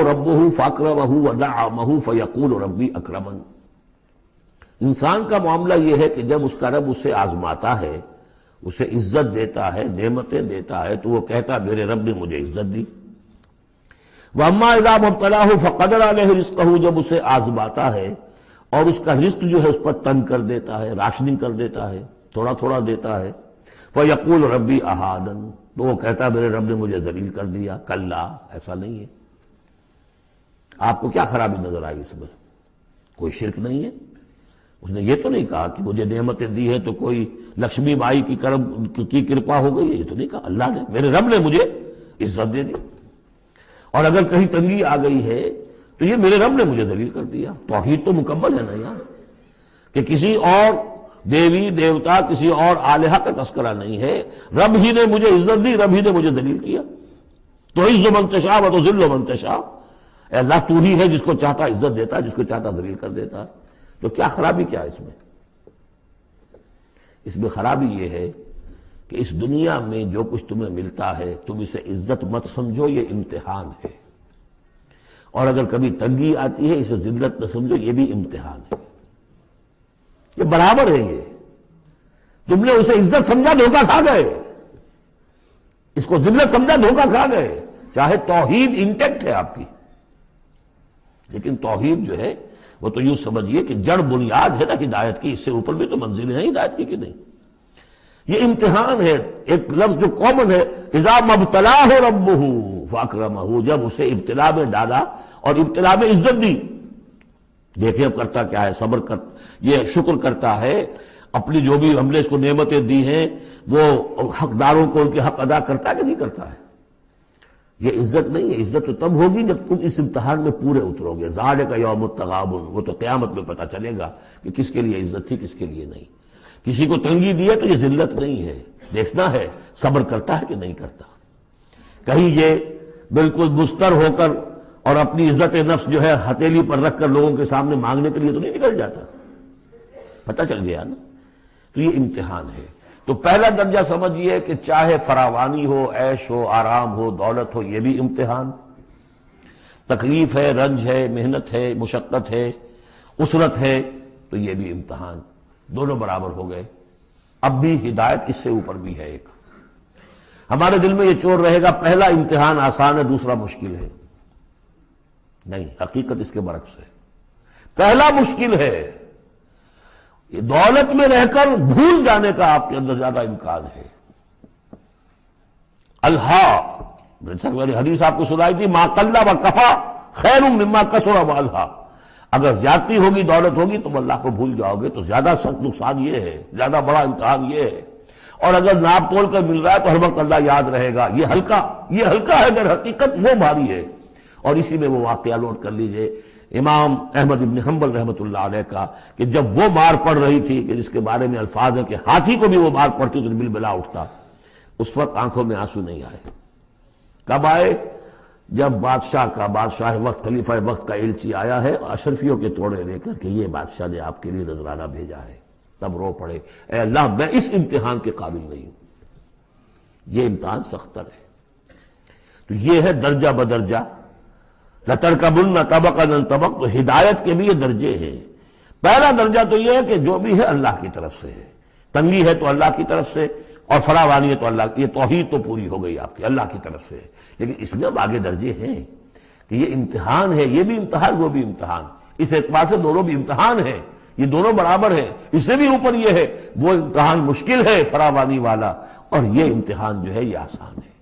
ربہ فاکرمہ ونعمہ فیقول ربی اکرمن۔ انسان کا معاملہ یہ ہے کہ جب اس کا رب اسے آزماتا ہے، اسے عزت دیتا ہے، نعمتیں دیتا ہے، تو وہ کہتا میرے رب نے مجھے عزت دی۔ وَأَمَّا إِذَا مُبْتَلَاهُ فَقَدَرَ عَلَيْهِ رِزْقَهُ، جب اسے آزماتا ہے اور اس کا رزق جو ہے اس پر تنگ کر دیتا ہے، راشننگ کر دیتا ہے، تھوڑا تھوڑا دیتا ہے، فَيَقُولُ رَبِّي أَهَانَن، تو وہ کہتا میرے رب نے مجھے ذلیل کر دیا۔ کلا، ایسا نہیں ہے۔ آپ کو کیا خرابی نظر آئی اس میں؟ کوئی شرک نہیں ہے۔ اس نے یہ تو نہیں کہا کہ مجھے نعمتیں دی ہے تو کوئی لکشمی بائی کی کرپا ہو گئی ہے، یہ تو نہیں کہا۔ اللہ نے، میرے رب نے مجھے عزت دے دی، اور اگر کہیں تنگی آ گئی ہے تو یہ میرے رب نے مجھے ذلیل کر دیا۔ توحید تو مکمل ہے نا یار، کہ کسی اور دیوی دیوتا، کسی اور الہہ کا تذکرہ نہیں ہے، رب ہی نے مجھے عزت دی، رب ہی نے مجھے ذلیل کیا۔ تو عز من تشاء و تذل من تشاء، اے اللہ تو ہی ہے جس کو چاہتا عزت دیتا ہے، جس کو چاہتا ذلیل کر دیتا ہے۔ تو کیا خرابی کیا ہے اس میں؟ اس میں خرابی یہ ہے کہ اس دنیا میں جو کچھ تمہیں ملتا ہے تم اسے عزت مت سمجھو، یہ امتحان ہے، اور اگر کبھی تنگی آتی ہے اسے ذلت نہ سمجھو، یہ بھی امتحان ہے۔ یہ برابر ہے، یہ تم نے اسے عزت سمجھا دھوکہ کھا گئے، اس کو ذلت سمجھا دھوکہ کھا گئے۔ چاہے توحید انٹیکٹ ہے آپ کی، لیکن توحید جو ہے وہ تو یوں سمجھیے کہ جڑ بنیاد ہے نا ہدایت کی، اس سے اوپر بھی تو منزلیں ہیں ہدایت کی کہ نہیں؟ یہ امتحان ہے۔ ایک لفظ جو کامن ہے، اذا مبتلاہ ربہ فاکرمہ، جب اسے ابتلا میں ڈالا اور ابتلا میں عزت دی۔ دیکھیں اب کرتا کیا ہے، صبر کر، یہ شکر کرتا ہے، اپنی جو بھی ہم نے اس کو نعمتیں دی ہیں وہ حقداروں کو ان کے حق ادا کرتا ہے کہ نہیں کرتا ہے؟ یہ عزت نہیں ہے۔ عزت تو تب ہوگی جب تم اس امتحان میں پورے اترو گے۔ ذالک یوم التغابن، وہ تو قیامت میں پتہ چلے گا کہ کس کے لیے عزت تھی، کس کے لیے نہیں۔ کسی کو تنگی دی ہے تو یہ ذلت نہیں ہے، دیکھنا ہے صبر کرتا ہے کہ نہیں کرتا۔ کہیں یہ بالکل مستر ہو کر اور اپنی عزت نفس جو ہے ہتھیلی پر رکھ کر لوگوں کے سامنے مانگنے کے لیے تو نہیں نکل جاتا، پتہ چل گیا نا۔ تو یہ امتحان ہے۔ تو پہلا درجہ سمجھیے کہ چاہے فراوانی ہو، عیش ہو، آرام ہو، دولت ہو، یہ بھی امتحان، تکلیف ہے، رنج ہے، محنت ہے، مشقت ہے، اسرت ہے، تو یہ بھی امتحان، دونوں برابر ہو گئے۔ اب بھی ہدایت اس سے اوپر بھی ہے ایک۔ ہمارے دل میں یہ چور رہے گا پہلا امتحان آسان ہے دوسرا مشکل ہے، نہیں، حقیقت اس کے برعکس ہے۔ پہلا مشکل ہے، یہ دولت میں رہ کر بھول جانے کا آپ کے اندر زیادہ امکان ہے۔ میں حدیث آپ کو سنائی تھی، ما قل و کفا خیر مما کثر و الہا، اگر زیادتی ہوگی، دولت ہوگی، تم اللہ کو بھول جاؤ گے تو زیادہ سخت نقصان یہ ہے، زیادہ بڑا امتحان یہ ہے۔ اور اگر ناپ تول کر مل رہا ہے تو ہر وقت اللہ یاد رہے گا، یہ ہلکا ہے، در حقیقت وہ بھاری ہے۔ اور اسی میں وہ واقعہ نوٹ کر لیجئے امام احمد ابن حنبل رحمۃ اللہ علیہ کا، کہ جب وہ مار پڑ رہی تھی کہ جس کے بارے میں الفاظ ہے کہ ہاتھی کو بھی وہ مار پڑتی تو بل بلا اٹھتا، اس وقت آنکھوں میں آنسو نہیں آئے۔ کب آئے؟ جب بادشاہ وقت، خلیفہ وقت کا ایلچی آیا ہے اشرفیوں کے توڑے لے کر کہ یہ بادشاہ نے آپ کے لیے نذرانہ بھیجا ہے، تب رو پڑے، اے اللہ میں اس امتحان کے قابل نہیں ہوں۔ یہ امتحان سختر ہے۔ تو یہ ہے درجہ بدرجہ، لَتَرْكَبُنَّ طَبَقًا عَنْ طَبَقٍ، تو ہدایت کے بھی یہ درجے ہیں۔ پہلا درجہ تو یہ ہے کہ جو بھی ہے اللہ کی طرف سے ہے، تنگی ہے تو اللہ کی طرف سے، اور فراوانی ہے تو اللہ، یہ توحید تو پوری ہو گئی آپ کی، اللہ کی طرف سے۔ لیکن اس میں اب آگے درجے ہیں کہ یہ امتحان ہے، یہ بھی امتحان، وہ بھی امتحان، اس اعتبار سے دونوں بھی امتحان ہیں، یہ دونوں برابر ہیں۔ اس سے بھی اوپر یہ ہے، وہ امتحان مشکل ہے فراوانی والا، اور یہ امتحان جو ہے یہ آسان ہے۔